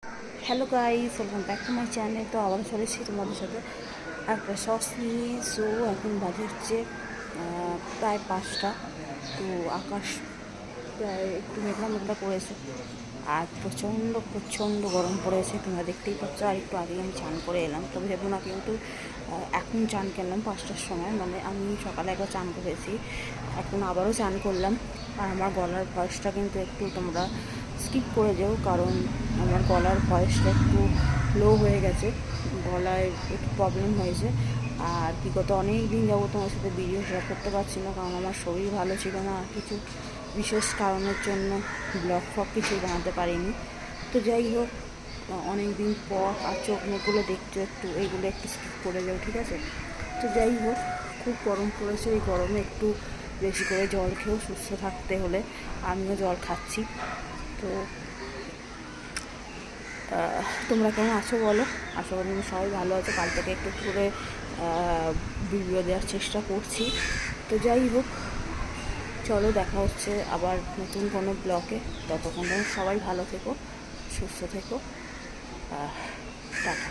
Hello guys, welcome back to my channel. তো আবার চলেছি তোমাদের সাথে একটা শর্টস নিয়ে। সো এখন বাজে হচ্ছে প্রায় 5টা। তো আকাশ প্রায় একটু মেঘলা মেঘলা করেছে আর প্রচণ্ড প্রচণ্ড গরম পড়েছে, তোমরা দেখতেই পাচ্ছ। আর একটু আগেই আমি চান করে এলাম, তবে ভেবো না কিন্তু এখন চান করলাম 5টার সময়, মানে আমি সকালে একবার চান করেছি, এখন আবারও চান করলাম। আর আমার গলার ভয়েসটা কিন্তু একটু তোমরা স্কিপ করে যাও, কারণ আমার গলার ভয়েসটা একটু লো হয়ে গেছে, গলায় একটু প্রবলেম হয়েছে। আর বিগত অনেক দিন যাবো তোমার সাথে ভিডিও শেয়ার করতে পারছি না, কারণ আমার শরীর ভালো ছিল না, কিছু বিশেষ কারণের জন্য ব্লগ ফগ কিছুই বানাতে পারিনি। তো যাই হোক, অনেক দিন পর আর চোখ মুখগুলো দেখছো, একটু এইগুলো একটু স্কিপ করে যাও, ঠিক আছে? তো যাই হোক, খুব গরম পড়েছে, এই গরমে একটু বেশি করে জল খেয়েও সুস্থ থাকতে হলে আমিও জল খাচ্ছি। তো তোমরা কেমন আছো বলো? আশা করি আমি সবাই ভালো আছো। কাল থেকে একটু একটু করে ভিডিও দেওয়ার চেষ্টা করছি। তো যাই হোক, চলো দেখা হচ্ছে আবার নতুন কোনো ব্লগে। ততক্ষণ সবাই ভালো থেকো, সুস্থ থেকো, টাটা।